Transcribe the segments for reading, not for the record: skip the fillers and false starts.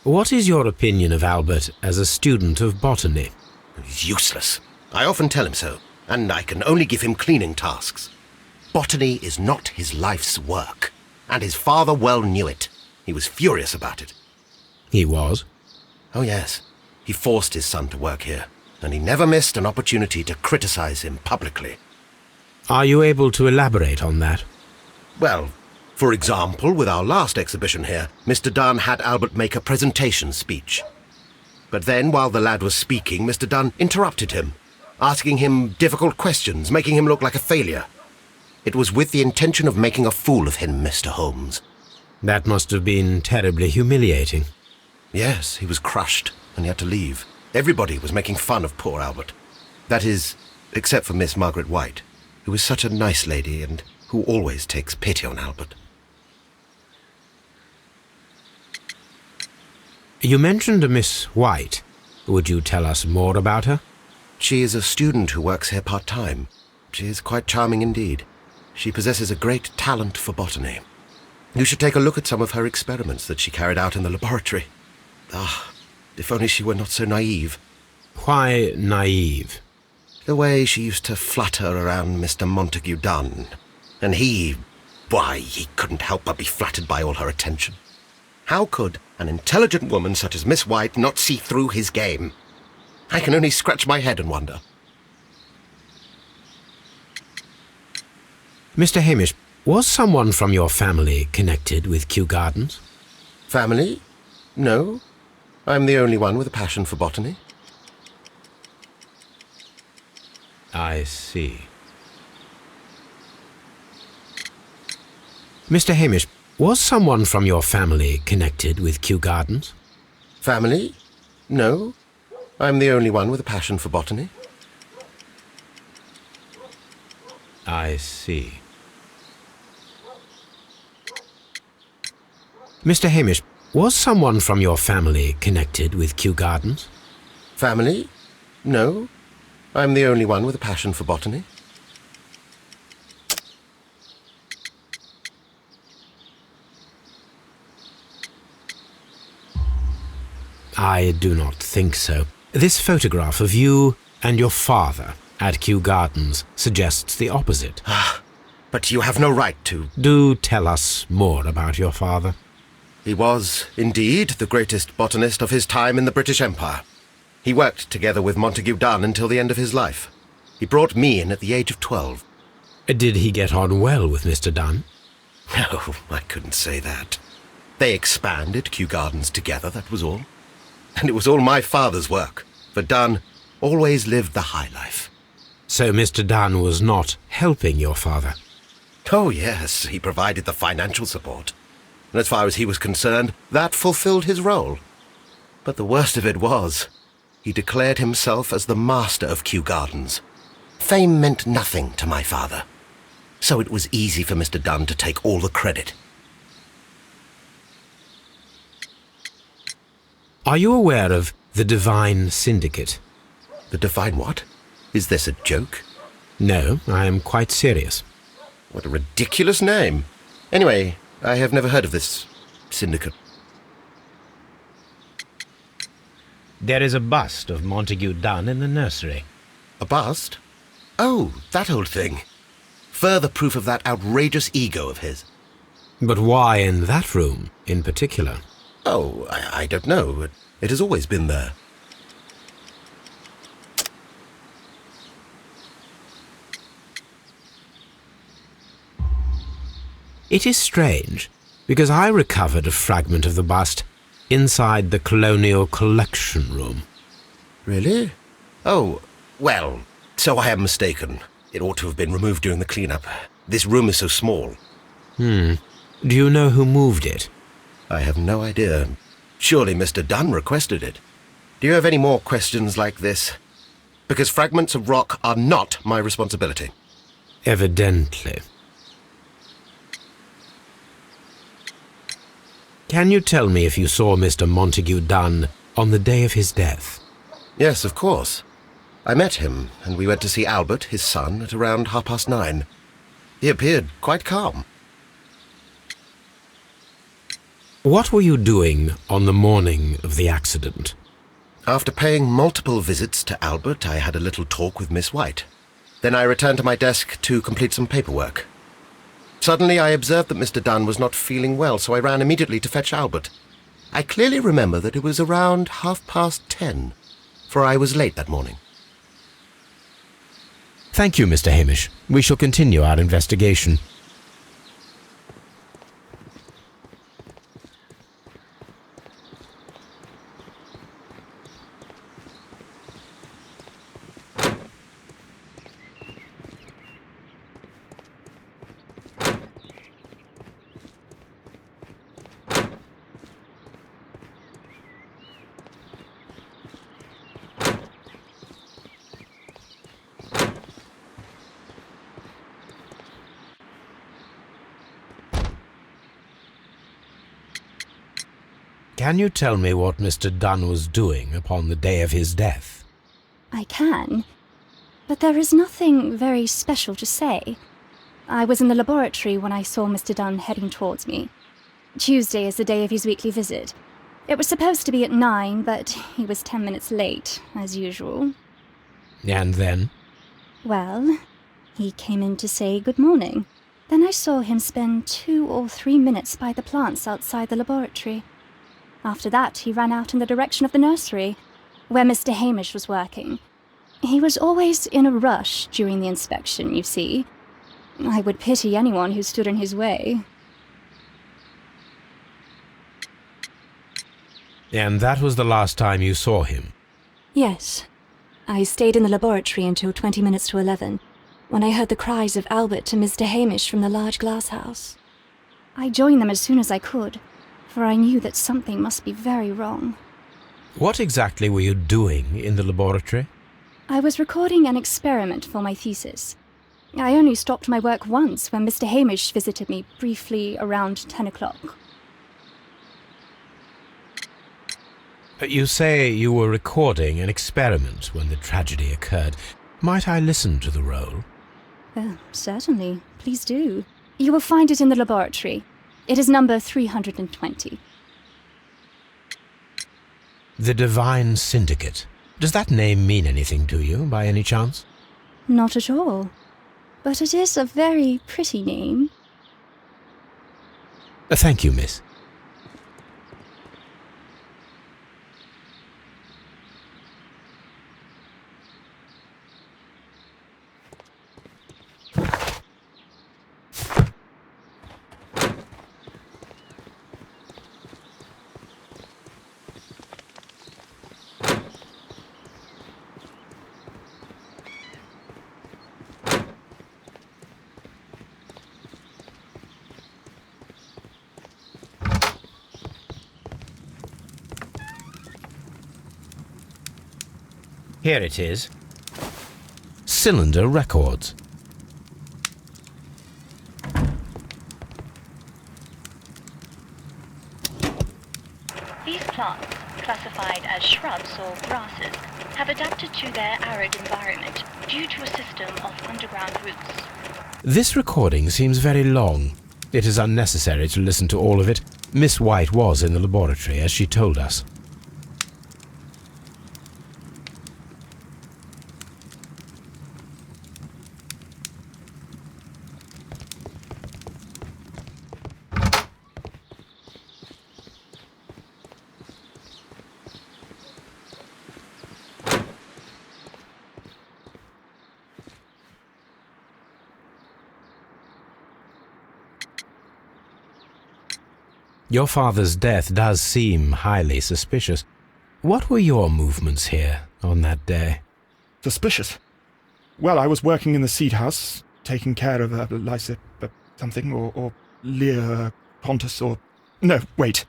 What is your opinion of Albert as a student of botany? He's useless. I often tell him so, and I can only give him cleaning tasks. Botany is not his life's work, and his father well knew it. He was furious about it. He was? Oh yes, he forced his son to work here, and he never missed an opportunity to criticize him publicly. Are you able to elaborate on that? Well, for example, with our last exhibition here, Mr. Dunn had Albert make a presentation speech. But then, while the lad was speaking, Mr. Dunn interrupted him, asking him difficult questions, making him look like a failure. It was with the intention of making a fool of him, Mr. Holmes. That must have been terribly humiliating. Yes, he was crushed, and he had to leave. Everybody was making fun of poor Albert. That is, except for Miss Margaret White, who is such a nice lady and who always takes pity on Albert. You mentioned a Miss White. Would you tell us more about her? She is a student who works here part-time. She is quite charming indeed. She possesses a great talent for botany. You should take a look at some of her experiments that she carried out in the laboratory. Ah, if only she were not so naive. Why naive? The way she used to flutter around Mr. Montague Dunn. And he couldn't help but be flattered by all her attention. How could an intelligent woman such as Miss White not see through his game? I can only scratch my head and wonder. Mr. Hamish, was someone from your family connected with Kew Gardens? Family? No. I'm the only one with a passion for botany. I see. Mr. Hamish, was someone from your family connected with Kew Gardens? Family? No. I'm the only one with a passion for botany. I see. Mr. Hamish, was someone from your family connected with Kew Gardens? Family? No. I'm the only one with a passion for botany. I do not think so. This photograph of you and your father at Kew Gardens suggests the opposite. But you have no right to... Do tell us more about your father. He was, indeed, the greatest botanist of his time in the British Empire. He worked together with Montague Dunn until the end of his life. He brought me in at the age of 12. Did he get on well with Mr. Dunn? No, I couldn't say that. They expanded Kew Gardens together, that was all. And it was all my father's work, for Dunn always lived the high life. So Mr. Dunn was not helping your father? Oh, yes, he provided the financial support. And as far as he was concerned, that fulfilled his role. But the worst of it was, he declared himself as the master of Kew Gardens. Fame meant nothing to my father, so it was easy for Mr. Dunn to take all the credit. Are you aware of the Divine Syndicate? The Divine what? Is this a joke? No, I am quite serious. What a ridiculous name. Anyway, I have never heard of this syndicate. There is a bust of Montague Dunn in the nursery. A bust? Oh, that old thing. Further proof of that outrageous ego of his. But why in that room in particular? Oh, I don't know. It has always been there. It is strange, because I recovered a fragment of the bust inside the Colonial Collection Room. Really? Oh, well, so I am mistaken. It ought to have been removed during the clean-up. This room is so small. Do you know who moved it? I have no idea. Surely Mr. Dunn requested it. Do you have any more questions like this? Because fragments of rock are not my responsibility. Evidently. Can you tell me if you saw Mr. Montague Dunn on the day of his death? Yes, of course. I met him, and we went to see Albert, his son, at around 9:30. He appeared quite calm. What were you doing on the morning of the accident? After paying multiple visits to Albert, I had a little talk with Miss White. Then I returned to my desk to complete some paperwork. Suddenly I observed that Mr. Dunn was not feeling well, so I ran immediately to fetch Albert. I clearly remember that it was around 10:30, for I was late that morning. Thank you, Mr. Hamish. We shall continue our investigation. Can you tell me what Mr. Dunn was doing upon the day of his death? I can, but there is nothing very special to say. I was in the laboratory when I saw Mr. Dunn heading towards me. Tuesday is the day of his weekly visit. It was supposed to be at 9, but he was 10 minutes late, as usual. And then? Well, he came in to say good morning. Then I saw him spend 2 or 3 minutes by the plants outside the laboratory. After that, he ran out in the direction of the nursery, where Mr. Hamish was working. He was always in a rush during the inspection, you see. I would pity anyone who stood in his way. And that was the last time you saw him? Yes. I stayed in the laboratory until 20 minutes to 11, when I heard the cries of Albert and Mr. Hamish from the large glass house. I joined them as soon as I could, for I knew that something must be very wrong. What exactly were you doing in the laboratory? I was recording an experiment for my thesis. I only stopped my work once when Mr. Hamish visited me briefly around 10 o'clock. You say you were recording an experiment when the tragedy occurred. Might I listen to the roll? Certainly. Please do. You will find it in the laboratory. It is number 320. The Divine Syndicate. Does that name mean anything to you, by any chance? Not at all. But it is a very pretty name. Thank you, miss. Here it is. Cylinder Records. These plants, classified as shrubs or grasses, have adapted to their arid environment due to a system of underground roots. This recording seems very long. It is unnecessary to listen to all of it. Miss White was in the laboratory, as she told us. Your father's death does seem highly suspicious. What were your movements here on that day? Suspicious? Well, I was working in the seed house, taking care of something, or Lear Pontus, or... No, wait.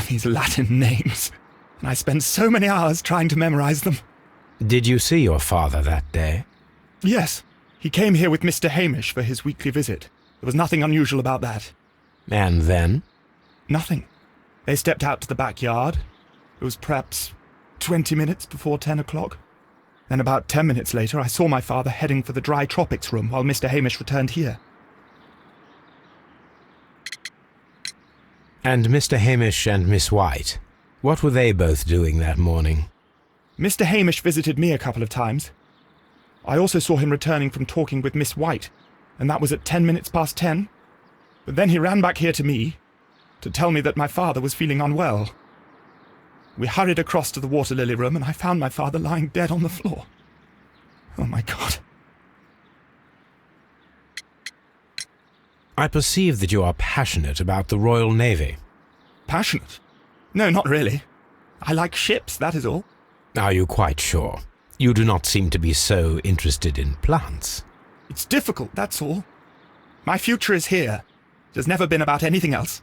These Latin names. And I spent so many hours trying to memorize them. Did you see your father that day? Yes. He came here with Mr. Hamish for his weekly visit. There was nothing unusual about that. And then? Nothing. They stepped out to the backyard. It was perhaps 20 minutes before 10 o'clock. Then about 10 minutes later, I saw my father heading for the dry tropics room while Mr. Hamish returned here. And Mr. Hamish and Miss White, what were they both doing that morning? Mr. Hamish visited me a couple of times. I also saw him returning from talking with Miss White, and that was at 10 minutes past 10. But then he ran back here to me to tell me that my father was feeling unwell. We hurried across to the water lily room, and I found my father lying dead on the floor. Oh, my God. I perceive that you are passionate about the Royal Navy. Passionate? No, not really. I like ships, that is all. Are you quite sure? You do not seem to be so interested in plants. It's difficult, that's all. My future is here. It has never been about anything else.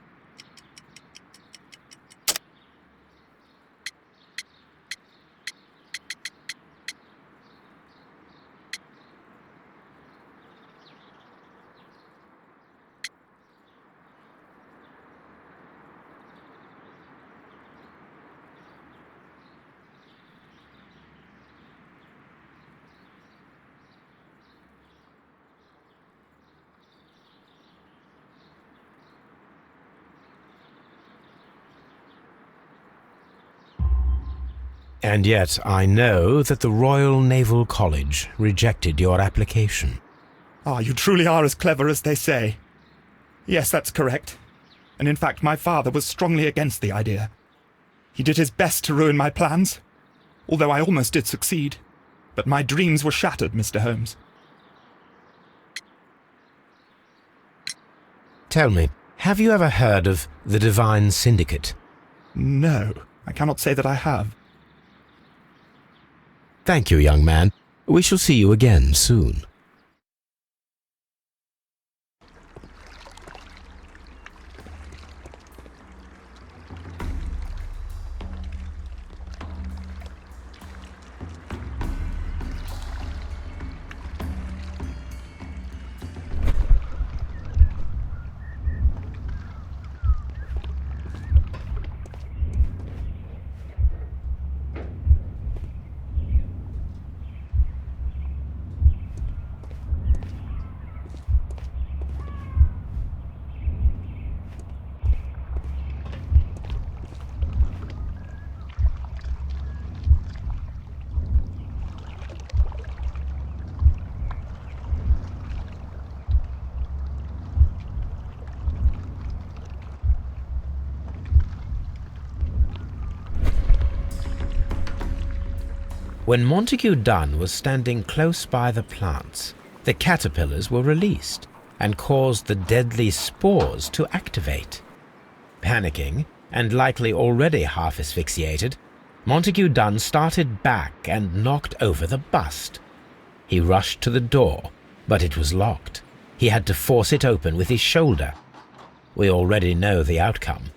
And yet I know that the Royal Naval College rejected your application. Ah, you truly are as clever as they say. Yes, that's correct. And in fact, my father was strongly against the idea. He did his best to ruin my plans, although I almost did succeed. But my dreams were shattered, Mr. Holmes. Tell me, have you ever heard of the Divine Syndicate? No, I cannot say that I have. Thank you, young man. We shall see you again soon. When Montague Dunn was standing close by the plants, the caterpillars were released and caused the deadly spores to activate. Panicking, and likely already half asphyxiated, Montague Dunn started back and knocked over the bust. He rushed to the door, but it was locked. He had to force it open with his shoulder. We already know the outcome.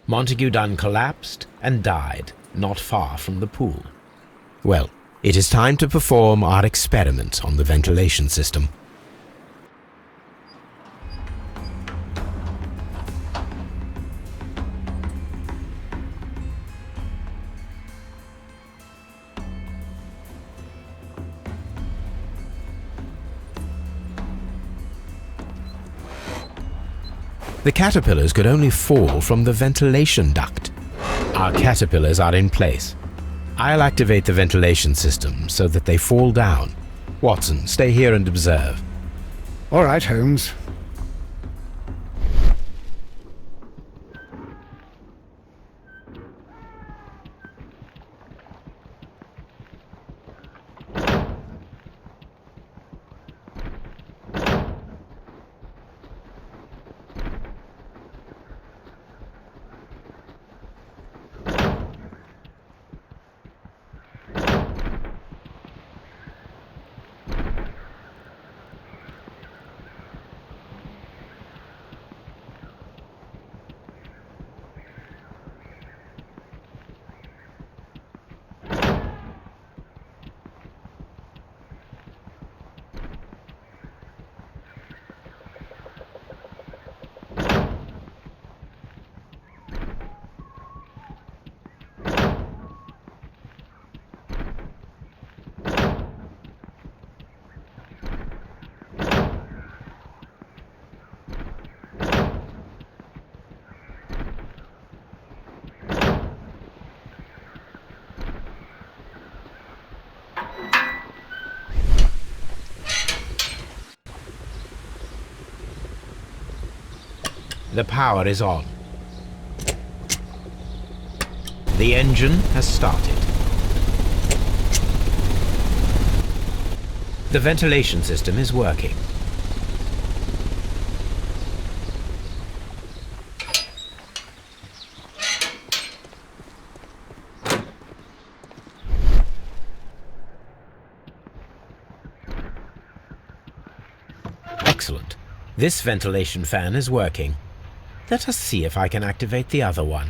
Montague Dunn collapsed and died not far from the pool. Well, it is time to perform our experiment on the ventilation system. The caterpillars could only fall from the ventilation duct. Our caterpillars are in place. I'll activate the ventilation system so that they fall down. Watson, stay here and observe. All right, Holmes. The power is on. The engine has started. The ventilation system is working. Excellent. This ventilation fan is working. Let us see if I can activate the other one.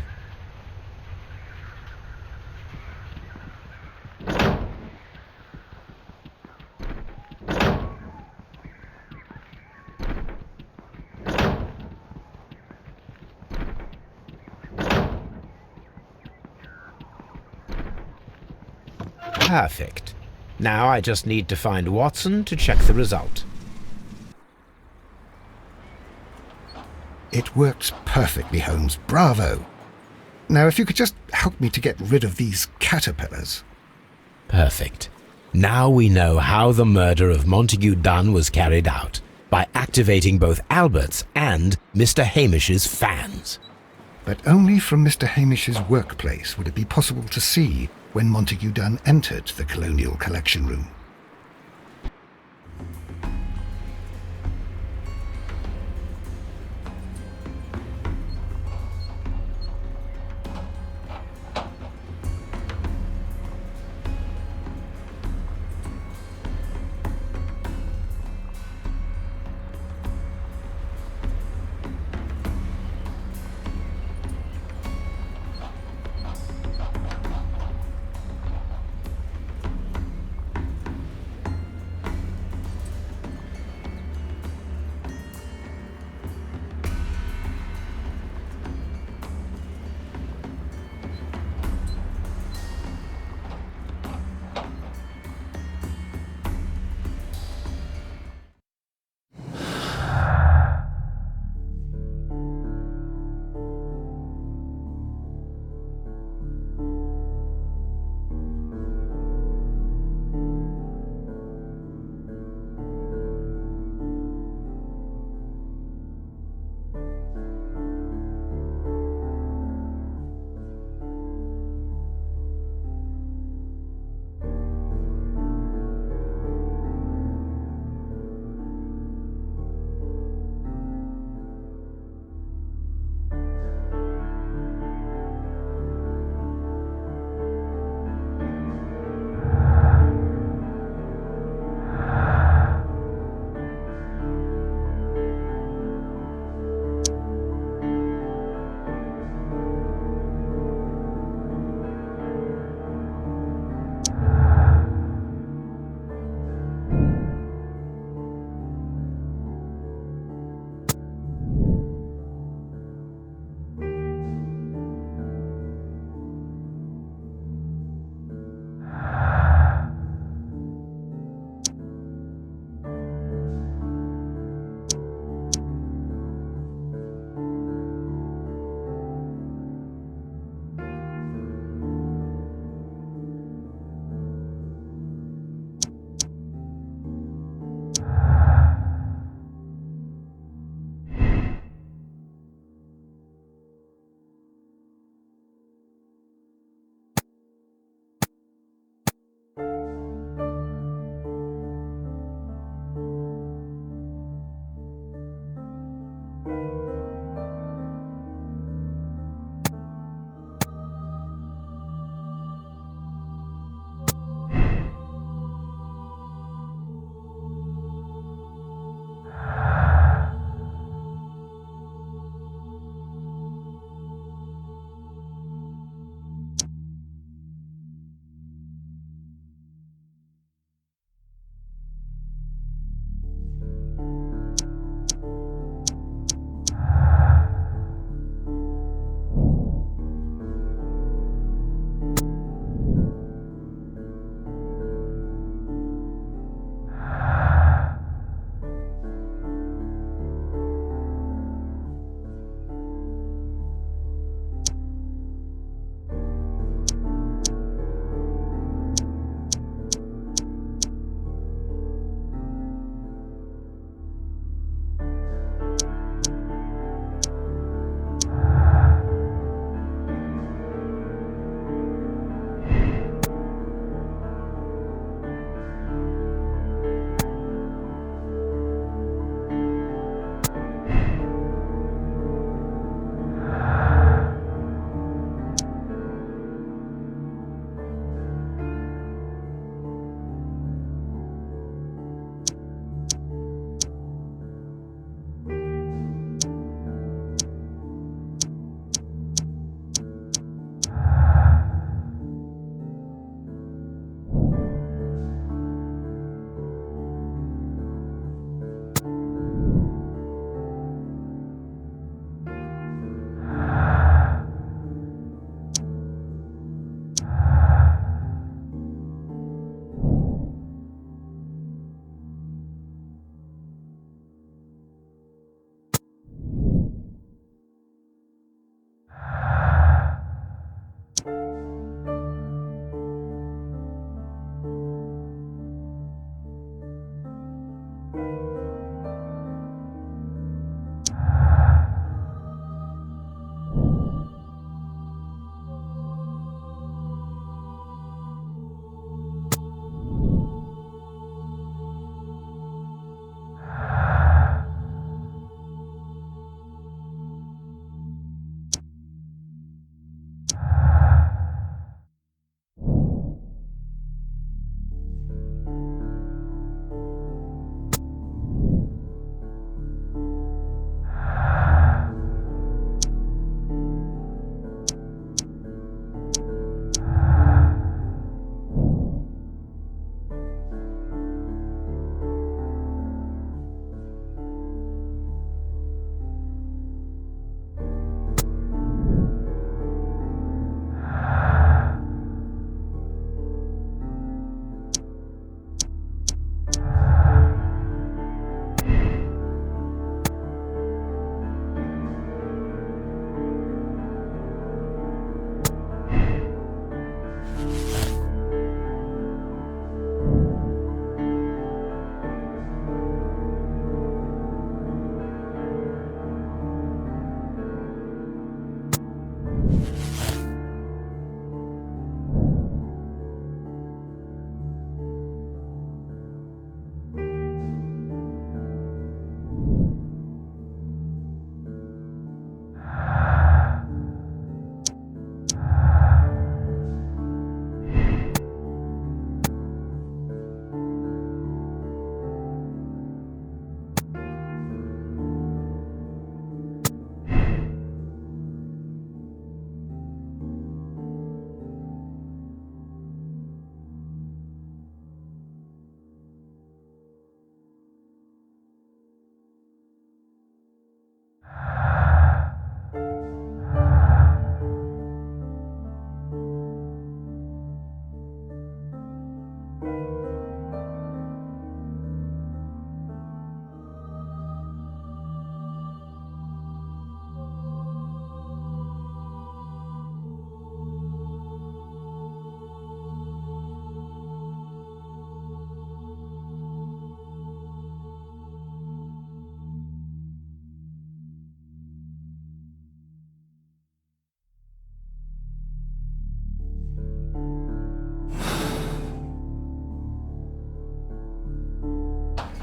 Perfect. Now I just need to find Watson to check the result. It works perfectly, Holmes. Bravo. Now, if you could just help me to get rid of these caterpillars. Perfect. Now we know how the murder of Montague Dunn was carried out, by activating both Albert's and Mr. Hamish's fans. But only from Mr. Hamish's workplace would it be possible to see when Montague Dunn entered the Colonial Collection Room.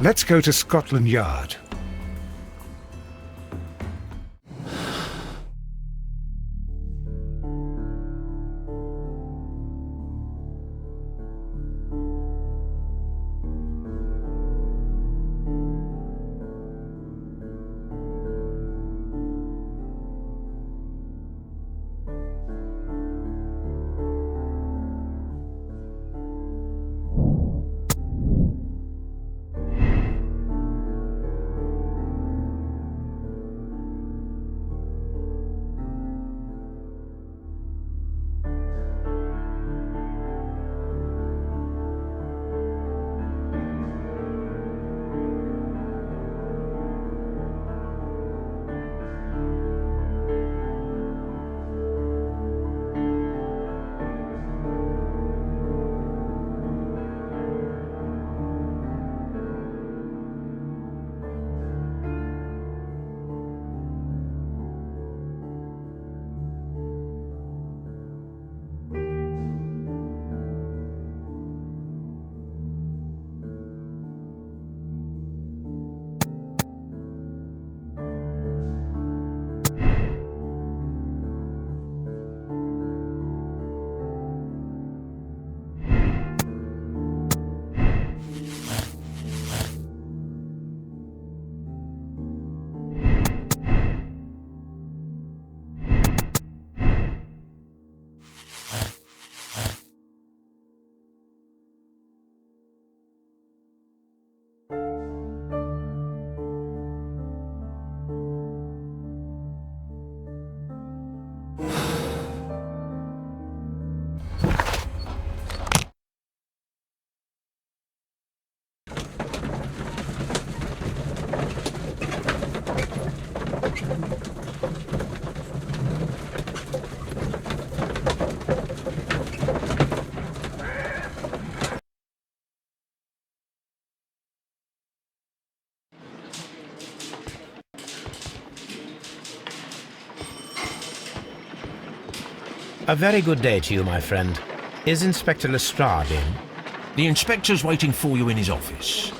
Let's go to Scotland Yard. A very good day to you, my friend. Is Inspector Lestrade in? The inspector's waiting for you in his office.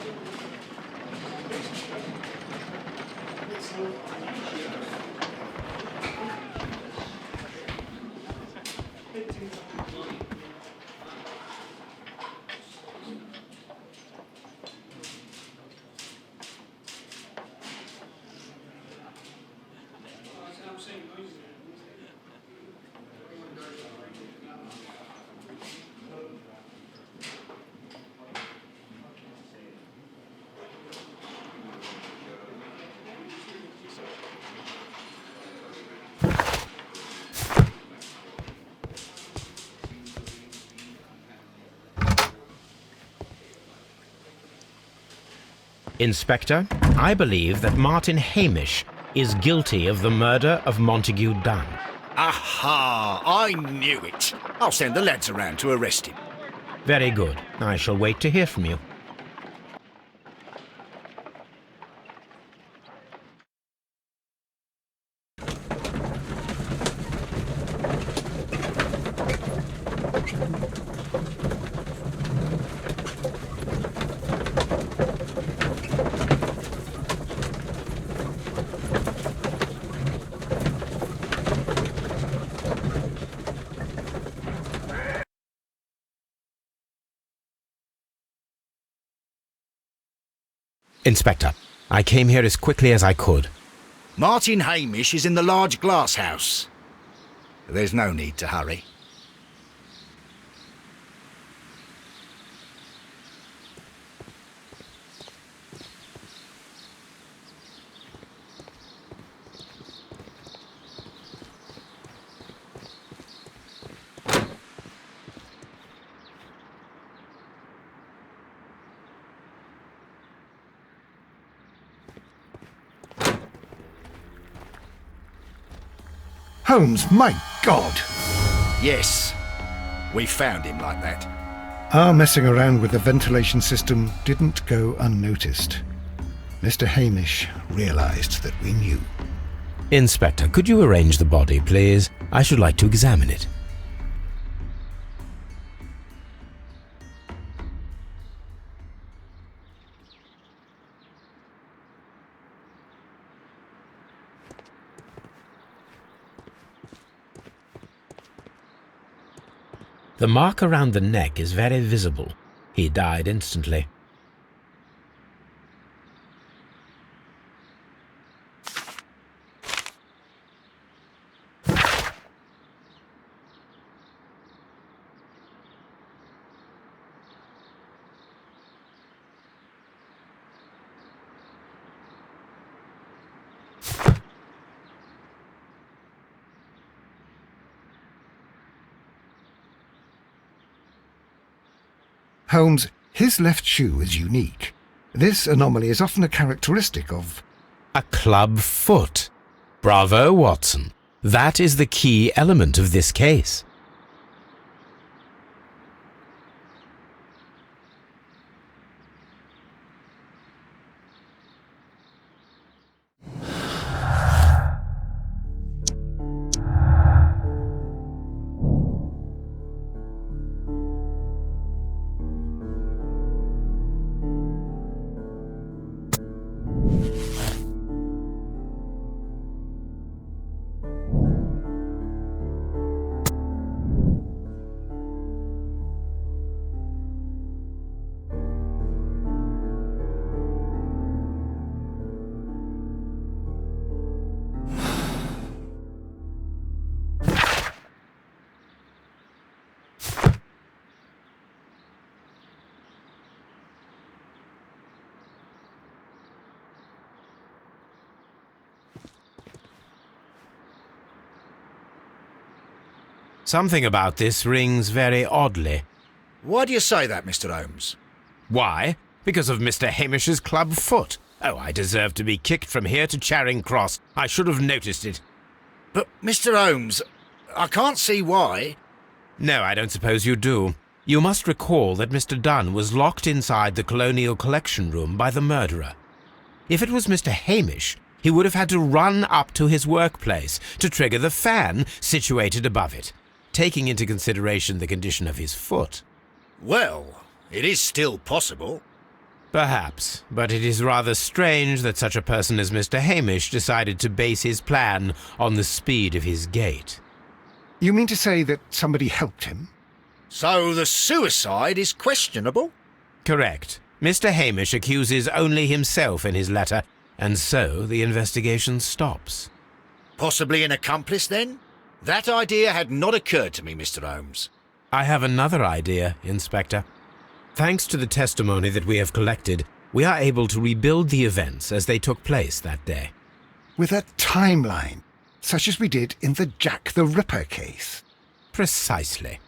Inspector, I believe that Martin Hamish is guilty of the murder of Montague Dunn. Aha! I knew it. I'll send the lads around to arrest him. Very good. I shall wait to hear from you. Inspector, I came here as quickly as I could. Martin Hamish is in the large glass house. There's no need to hurry. Holmes, my God! Yes, we found him like that. Our messing around with the ventilation system didn't go unnoticed. Mr. Hamish realized that we knew. Inspector, could you arrange the body, please? I should like to examine it. The mark around the neck is very visible. He died instantly. Holmes, his left shoe is unique. This anomaly is often a characteristic of... A club foot. Bravo, Watson. That is the key element of this case. Something about this rings very oddly. Why do you say that, Mr. Holmes? Why? Because of Mr. Hamish's club foot. Oh, I deserve to be kicked from here to Charing Cross. I should have noticed it. But, Mr. Holmes, I can't see why. No, I don't suppose you do. You must recall that Mr. Dunn was locked inside the Colonial Collection Room by the murderer. If it was Mr. Hamish, he would have had to run up to his workplace to trigger the fan situated above it, taking into consideration the condition of his foot. Well, it is still possible. Perhaps, but it is rather strange that such a person as Mr. Hamish decided to base his plan on the speed of his gait. You mean to say that somebody helped him? So the suicide is questionable? Correct. Mr. Hamish accuses only himself in his letter, and so the investigation stops. Possibly an accomplice, then? That idea had not occurred to me, Mr. Holmes. I have another idea, Inspector. Thanks to the testimony that we have collected, we are able to rebuild the events as they took place that day. With a timeline, such as we did in the Jack the Ripper case. Precisely.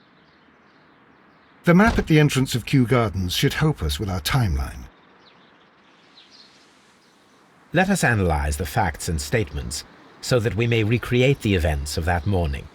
The map at the entrance of Kew Gardens should help us with our timeline. Let us analyze the facts and statements so that we may recreate the events of that morning.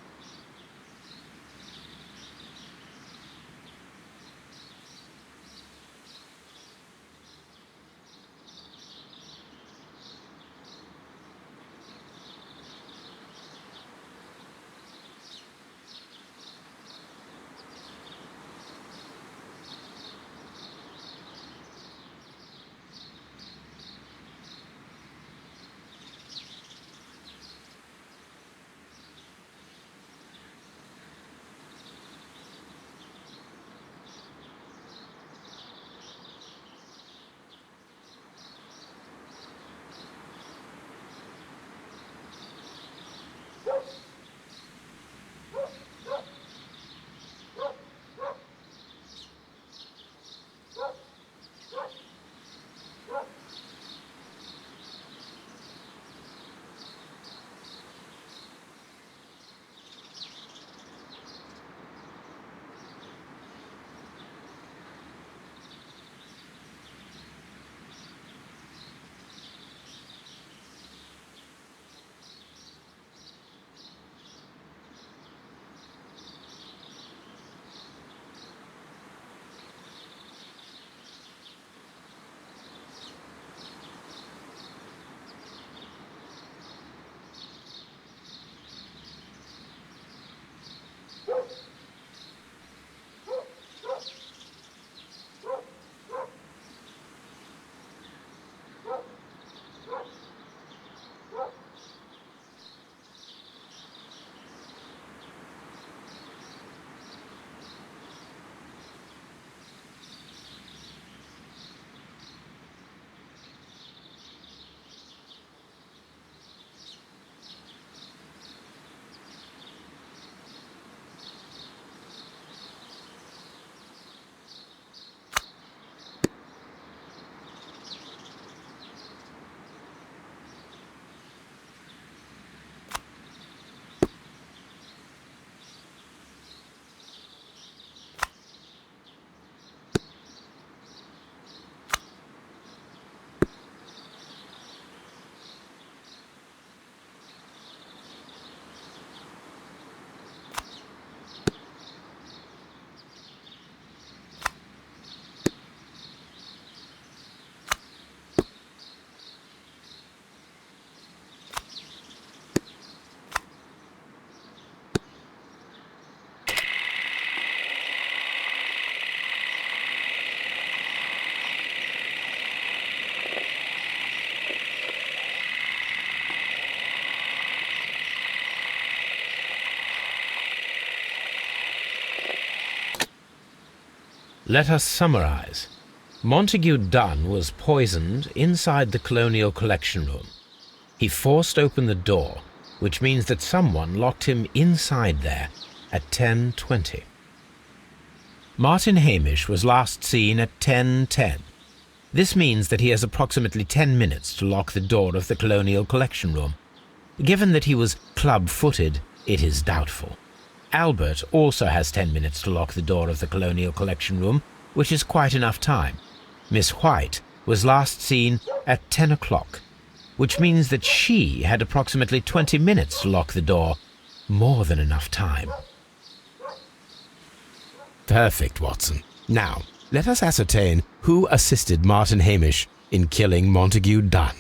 Let us summarize. Montague Dunn was poisoned inside the Colonial Collection Room. He forced open the door, which means that someone locked him inside there at 10:20. Martin Hamish was last seen at 10:10. This means that he has approximately 10 minutes to lock the door of the Colonial Collection Room. Given that he was club-footed, it is doubtful. Albert also has 10 minutes to lock the door of the Colonial Collection Room, which is quite enough time. Miss White was last seen at 10 o'clock, which means that she had approximately 20 minutes to lock the door. More than enough time. Perfect, Watson. Now, let us ascertain who assisted Martin Hamish in killing Montague Dunn.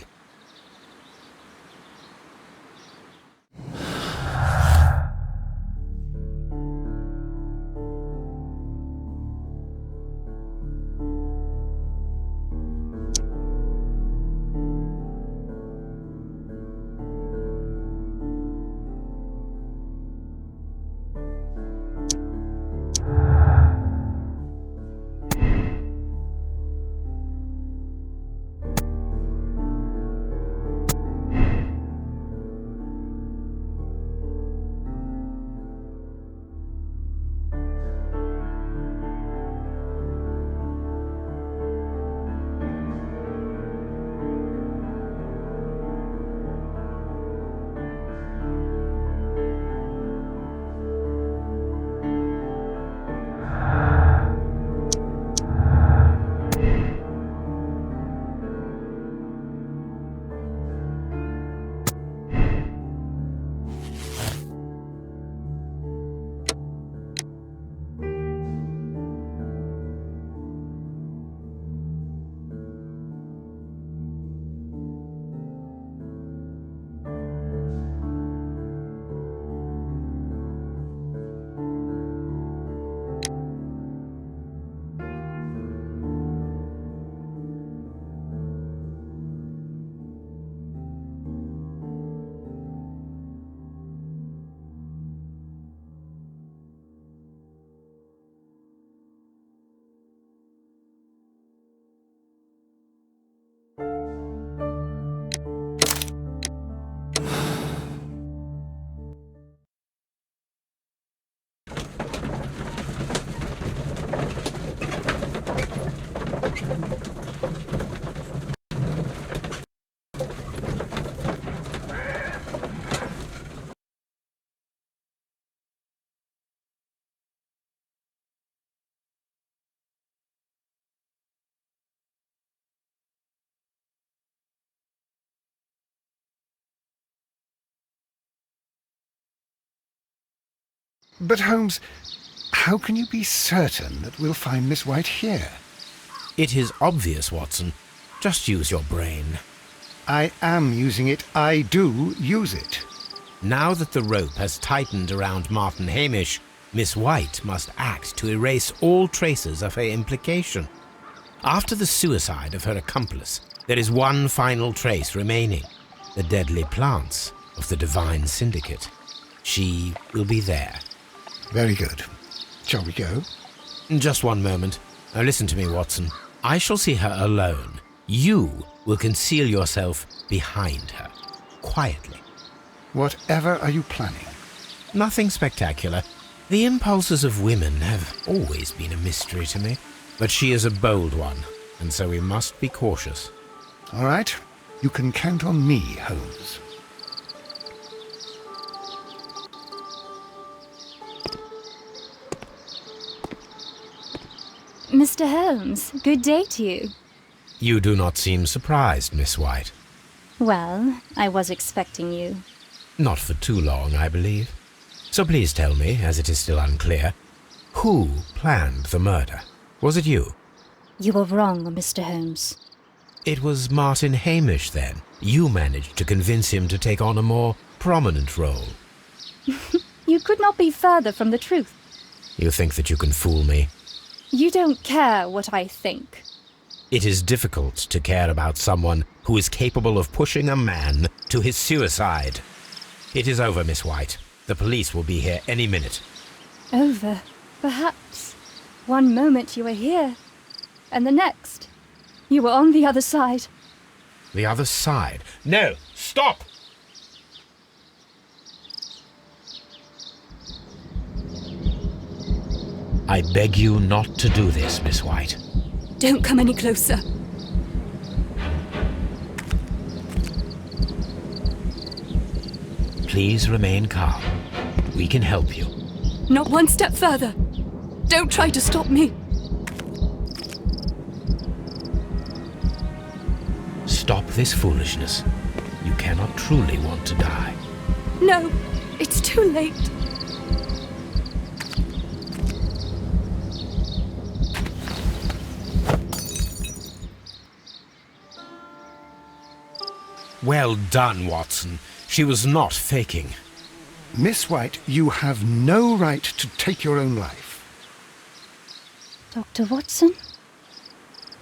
But Holmes, how can you be certain that we'll find Miss White here? It is obvious, Watson. Just use your brain. I am using it. I do use it. Now that the rope has tightened around Martin Hamish, Miss White must act to erase all traces of her implication. After the suicide of her accomplice, there is one final trace remaining: the deadly plants of the Divine Syndicate. She will be there. Very good. Shall we go? Just one moment. Now listen to me, Watson. I shall see her alone. You will conceal yourself behind her, quietly. Whatever are you planning? Nothing spectacular. The impulses of women have always been a mystery to me. But she is a bold one, and so we must be cautious. All right. You can count on me, Holmes. Mr. Holmes, good day to you. You do not seem surprised, Miss White. Well, I was expecting you. Not for too long, I believe. So please tell me, as it is still unclear, who planned the murder? Was it you? You were wrong, Mr. Holmes. It was Martin Hamish, then. You managed to convince him to take on a more prominent role. You could not be further from the truth. You think that you can fool me? You don't care what I think. It is difficult to care about someone who is capable of pushing a man to his suicide. It is over, Miss White. The police will be here any minute. Over, perhaps. One moment you were here, and the next, you were on the other side. The other side? No! Stop! I beg you not to do this, Miss White. Don't come any closer. Please remain calm. We can help you. Not one step further. Don't try to stop me. Stop this foolishness. You cannot truly want to die. No, it's too late. Well done, Watson. She was not faking. Miss White, you have no right to take your own life. Dr. Watson?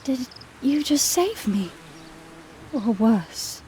Did you just save me? Or worse?